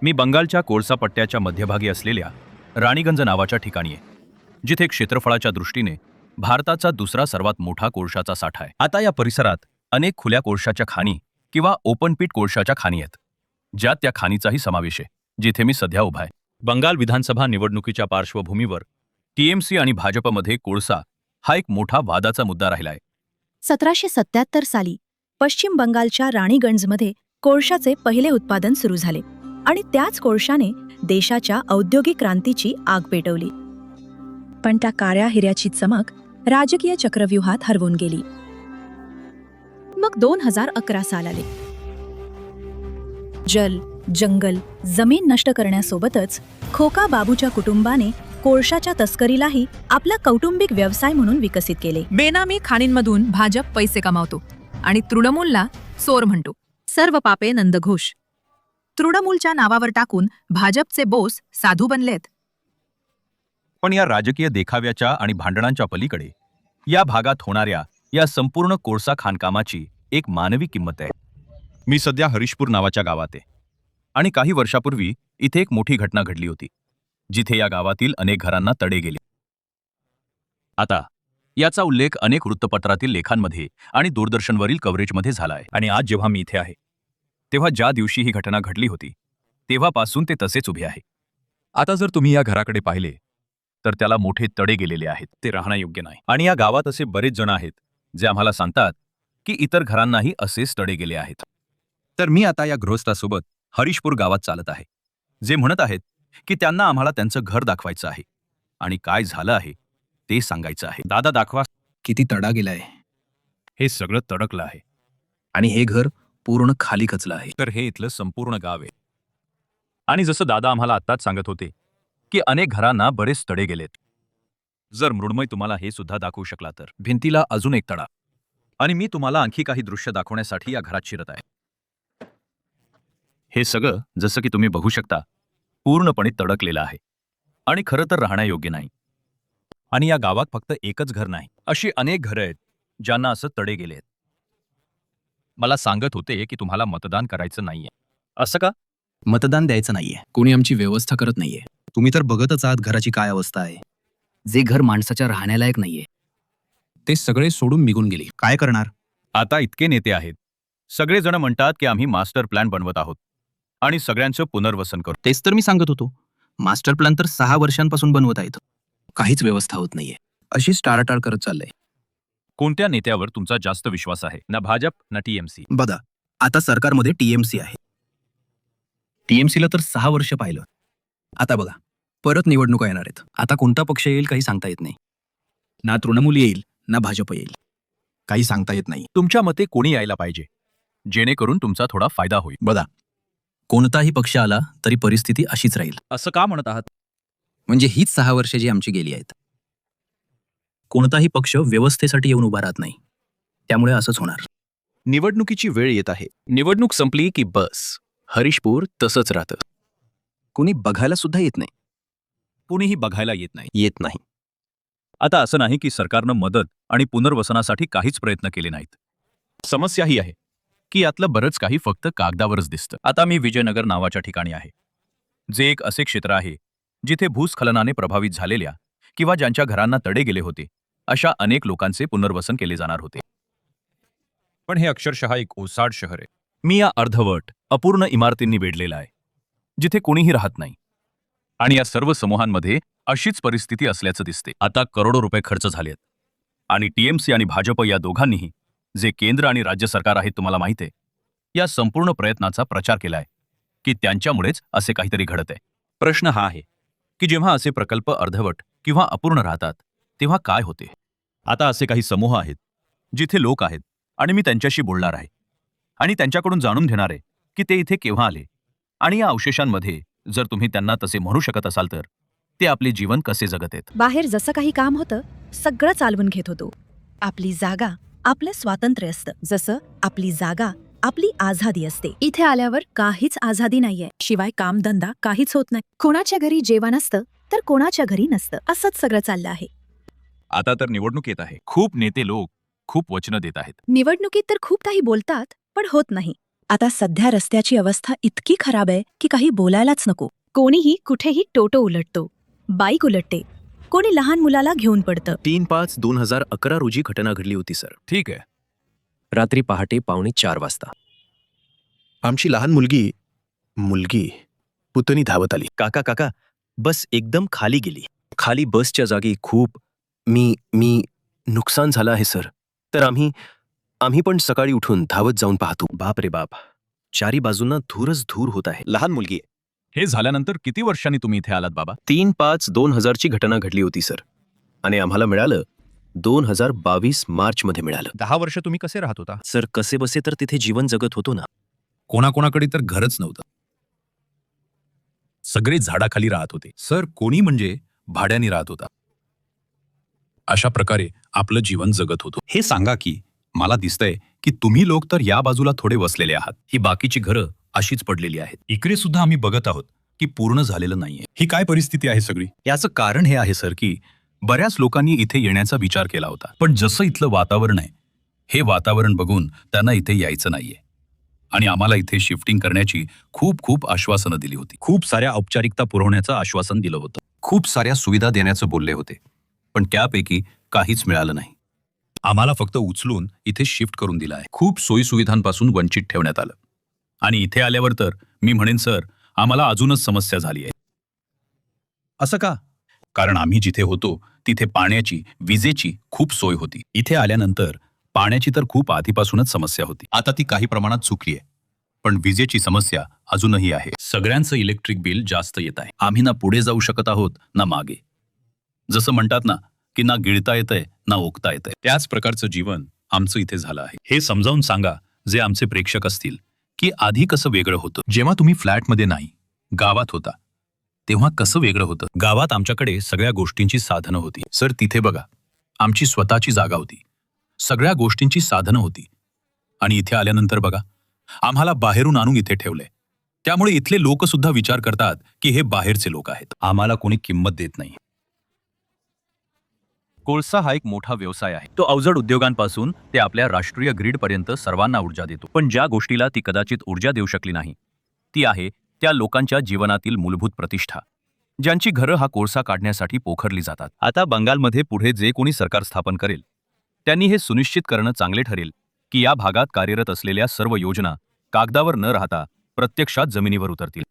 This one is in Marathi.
मी बंगालच्या कोळसा पट्ट्याच्या मध्यभागी असलेल्या राणीगंज नावाच्या ठिकाणी आहे, जिथे क्षेत्रफळाच्या दृष्टीने भारताचा दुसरा सर्वात मोठा कोळशाचा साठा आहे. आता या परिसरात अनेक खुल्या कोळशाच्या खाणी किंवा ओपन पिट कोळशाच्या खाणी आहेत, ज्यात त्या खाणीचाही समावेश आहे, जिथे मी सध्या उभा आहे. बंगाल विधानसभा निवडणुकीच्या पार्श्वभूमीवर टीएमसी आणि भाजपमध्ये कोळसा हा एक मोठा वादाचा मुद्दा राहिला आहे. 1777 साली पश्चिम बंगालच्या राणीगंजमध्ये कोळशाचे पहिले उत्पादन सुरू झाले आणि त्याच कोळशाने देशाच्या औद्योगिक क्रांतीची आग पेटवली. पण त्या काळ्या हिऱ्याची चमक राजकीय चक्रव्यूहात हरवून गेली. मग 2011 साल आले. जल, जंगल, जमीन नष्ट करण्यासोबतच खोका बाबूच्या कुटुंबाने कोळशाच्या तस्करीलाही आपला कौटुंबिक व्यवसाय म्हणून विकसित केले. बेनामी खाणींमधून भाजप पैसे कमावतो आणि तृणमूलला चोर म्हणतो. सर्व पापे नंदघोष. तृणमूलच्या नावावर टाकून भाजपचे बोस साधू बनलेत. पण या राजकीय देखाव्याच्या आणि भांडणांच्या पलीकडे या भागात होणाऱ्या या संपूर्ण कोळसा खाणकामाची एक मानवी किंमत आहे. मी सध्या हरिशपूर नावाच्या गावात आहे आणि काही वर्षापूर्वी इथे एक मोठी घटना घडली होती, जिथे या गावातील अनेक घरांना तडे गेले. आता याचा उल्लेख अनेक वृत्तपत्रातील लेखांमध्ये आणि दूरदर्शनवरील कव्हरेजमध्ये झाला आहे. आणि आज जेव्हा मी इथे आहे, तेव्हा ज्या दिवशी ही घटना घडली होती तेव्हापासून ते तसेच उभे आहे. आता जर तुम्ही या घराकडे पाहिले तर त्याला मोठे तडे गेलेले आहेत. ते राहण्यायोग्य नाही. आणि या गावात असे बरेच जण आहेत जे आम्हाला सांगतात की इतर घरांनाही असेच तडे गेले आहेत. तर मी आता या गृहस्थासोबत हरिशपूर गावात चालत आहे, जे म्हणत आहेत की त्यांना आम्हाला त्यांचं घर दाखवायचं आहे आणि काय झालं आहे ते सांगायचं आहे. दादा दाखवा. किती तडा गेलाय. हे सगळं तडकलं आहे आणि हे घर पूर्ण खाली खचलं आहे. तर हे इथलं संपूर्ण गाव आहे. आणि जसं दादा आम्हाला आत्ताच सांगत होते की अनेक घरांना बरेच तडे गेलेत. जर मृण्मय तुम्हाला हे सुद्धा दाखवू शकला तर. भिंतीला अजून एक तडा. आणि मी तुम्हाला आणखी काही दृश्य दाखवण्यासाठी या घरात शिरत आहे. हे सगळं जसं की तुम्ही बघू शकता पूर्णपणे तडकलेलं आहे आणि खरं तर राहण्यायोग्य नाही. आणि या गावात फक्त एकच घर नाही, अशी अनेक घरं आहेत ज्यांना असं तडे गेले आहेत. मला सांगत होते की तुम्हाला मतदान करायचं नाहीये. असं का? मतदान द्यायचं नाहीये. कोणी आमची व्यवस्था करत नाहीये. तुम्ही तर बघतच आहात घराची काय अवस्था आहे. जे घर माणसाच्या राहण्यालायक नाहीये ते सगळे सोडून निघून गेले. काय करणार? आता इतके नेते आहेत, सगळेजण म्हणतात की आम्ही मास्टर प्लॅन बनवत आहोत आणि सगळ्यांचं पुनर्वसन करू. तेच तर मी सांगत होतो. मास्टर प्लॅन तर 6 वर्षांपासून बनवत आहेत. काहीच व्यवस्था होत नाहीये. अशी टाळाटाळ करत चाललंय. कोणत्या नेत्यावर तुमचा जास्त विश्वास आहे? ना भाजप ना टीएमसी? बघा, आता सरकारमध्ये टीएमसी आहे. टीएमसीला तर 6 वर्ष पाहिलं. आता बघा, परत निवडणुका येणार आहेत. आता कोणता पक्ष येईल काही सांगता येत नाही. ना तृणमूल येईल ना भाजप येईल. काही सांगता येत नाही. तुमच्या मते कोणी यायला पाहिजे जेणेकरून तुमचा थोडा फायदा होईल? बघा, कोणताही पक्ष आला तरी परिस्थिती अशीच राहील. असं का म्हणत आहात? म्हणजे हीच 6 वर्षे जी आमची गेली आहेत. कोणताही पक्ष व्यवस्थेसाठी येऊन उभा राहत नाही. त्यामुळे असंच होणार. निवडणुकीची वेळ येत आहे. निवडणूक संपली की बस हरिशपूर तसंच राहतं. कोणी बघायला सुद्धा येत नाही. कुणीही बघायला येत नाही. आता असं नाही की सरकारनं मदत आणि पुनर्वसनासाठी काहीच प्रयत्न केले नाहीत. समस्या ही आहे की यातलं बरंच काही फक्त कागदावरच दिसतं. आता मी विजयनगर नावाच्या ठिकाणी आहे, जे एक असे क्षेत्र आहे जिथे भूस्खलनाने प्रभावित झालेल्या किंवा ज्यांच्या घरांना तडे गेले होते अशा अनेक लोकांचे पुनर्वसन केले जाणार होते. पण हे अक्षरशः एक ओसाड शहर आहे. मी या अर्धवट अपूर्ण इमारतींनी वेढलेला आहे, जिथे कोणीही राहत नाही. आणि या सर्व समूहांमध्ये अशीच परिस्थिती असल्याचं दिसते. आता करोडो रुपये खर्च झालेत आणि टीएमसी आणि भाजप या दोघांनीही, जे केंद्र आणि राज्य सरकार आहेत तुम्हाला माहित आहे, या संपूर्ण प्रयत्नाचा प्रचार केलाय की त्यांच्यामुळेच असे काहीतरी घडत आहे. प्रश्न हा आहे की जेव्हा असे प्रकल्प अर्धवट किंवा अपूर्ण राहतात तेव्हा काय होते? आता असे काही समूह आहेत जिथे लोक आहेत आणि मी त्यांच्याशी बोलणार आहे आणि त्यांच्याकडून जाणून घेणार आहे की ते इथे केव्हा आले आणि या अवशेषांमध्ये जर तुम्ही त्यांना तसे म्हणू शकत असाल तर ते आपले जीवन कसे जगत आहेत. बाहेर जसं काही काम होतं सगळं चालवून घेत होतो. आपली जागा आपलं स्वातंत्र्य असतं. जसं आपली जागा आपली आझादी असते. इथे आल्यावर काहीच आझादी नाहीये. शिवाय कामधंदा काहीच होत नाही. कोणाच्या घरी जेवण असतं तर कोणाच्या घरी नसतं. असंच सगळं चाललं आहे. आता तर निवडणूक येत आहे. खूप नेते लोक खूप वचनं देत आहेत. निवडणुकीत तर खूप काही बोलतात पण होत नाही. आता सध्या रस्त्याची अवस्था इतकी खराब आहे की काही बोलायलाच नको. कोणीही कुठेही टोटो उलटतो, बाईक उलटते, कोणी लहान मुलाला घेऊन पडतं. 3/5/2011 रोजी घटना घडली होती सर. ठीक आहे. रात्री पहाटे 3:45 वाजता आमची लहान मुलगी पुतणी धावत आली. काका बस एकदम खाली गेली. खाली बसच्या जागी खूप मी नुकसान झालं आहे सर. तर आम्ही पण सकाळी उठून धावत जाऊन पाहतो. बाप रे बाप, चारी बाजूंना धूरच धूर होत आहे. लहान मुलगी. हे झाल्यानंतर किती वर्षांनी तुम्ही इथे आलात बाबा? 3/5/2000 घटना घडली होती सर. आणि आम्हाला मिळालं 2022 मार्चमध्ये मिळालं. 10 वर्ष तुम्ही कसे राहत होता? सर कसे बसे तर तिथे जीवन जगत होतो ना. कोणाकोणाकडे तर घरच नव्हतं. सगळे झाडाखाली राहत होते. सर कोणी म्हणजे भाड्याने राहत होता. अशा प्रकारे आपलं जीवन जगत होतो. हे सांगा की मला दिसतंय की तुम्ही लोक तर या बाजूला थोडे वसलेले आहात. ही बाकीची घरं अशीच पडलेली आहेत. इकडे सुद्धा आम्ही बघत आहोत की पूर्ण झालेलं नाहीये. ही काय परिस्थिती आहे सगळी? याचं कारण हे आहे सर की बऱ्याच लोकांनी इथे येण्याचा विचार केला होता. पण जसं इथलं वातावरण आहे, हे वातावरण बघून त्यांना इथे यायचं नाहीये. आणि आम्हाला इथे शिफ्टिंग करण्याची खूप आश्वासनं दिली होती. खूप साऱ्या औपचारिकता पुरवण्याचं आश्वासन दिलं होतं. खूप साऱ्या सुविधा देण्याचं बोलले होते. पण त्यापैकी काहीच मिळालं नाही. आम्हाला फक्त उचलून इथे शिफ्ट करून दिलं आहे. खूप सोयीसुविधांपासून वंचित ठेवण्यात आलं. आणि इथे आल्यावर तर मी म्हणेन सर, आम्हाला अजूनच समस्या झाली आहे. असं का? कारण आम्ही जिथे होतो तिथे पाण्याची, विजेची खूप सोय होती. इथे आल्यानंतर पाण्याची तर खूप आधीपासूनच समस्या होती. आता ती काही प्रमाणात सुकली आहे. पण विजेची समस्या अजूनही आहे. सगळ्यांचं इलेक्ट्रिक बिल जास्त येत आहे. आम्ही ना पुढे जाऊ शकत आहोत ना मागे. जसं म्हणतात ना की ना गिळता येतंय ना ओकता येतंय. त्याच प्रकारचं जीवन आमचं इथे झालं आहे. हे समजावून सांगा जे आमचे प्रेक्षक असतील की आधी कसं वेगळं होतं. जेव्हा तुम्ही फ्लॅटमध्ये नाही, गावात होता, तेव्हा कसं वेगळं होतं. गावात आमच्याकडे सगळ्या गोष्टींची साधनं होती. सर तिथे बघा, आमची स्वतःची जागा होती, सगळ्या गोष्टींची साधनं होती. आणि इथे आल्यानंतर बघा, आम्हाला बाहेरून आणून इथे ठेवलंय. त्यामुळे इथले लोक सुद्धा विचार करतात की हे बाहेरचे लोक आहेत. आम्हाला कोणी किंमत देत नाही. कोळसा हा एक मोठा व्यवसाय आहे. तो अवजड उद्योगांपासून ते आपल्या राष्ट्रीय ग्रीडपर्यंत सर्वांना ऊर्जा देतो. पण ज्या गोष्टीला ती कदाचित ऊर्जा देऊ शकली नाही, ती आहे त्या लोकांच्या जीवनातील मूलभूत प्रतिष्ठा, ज्यांची घरं हा कोळसा काढण्यासाठी पोखरली जातात. आता बंगालमध्ये पुढे जे कोणी सरकार स्थापन करेल, त्यांनी हे सुनिश्चित करणं चांगले ठरेल की या भागात कार्यरत असलेल्या सर्व योजना कागदावर न राहता प्रत्यक्षात जमिनीवर उतरतील.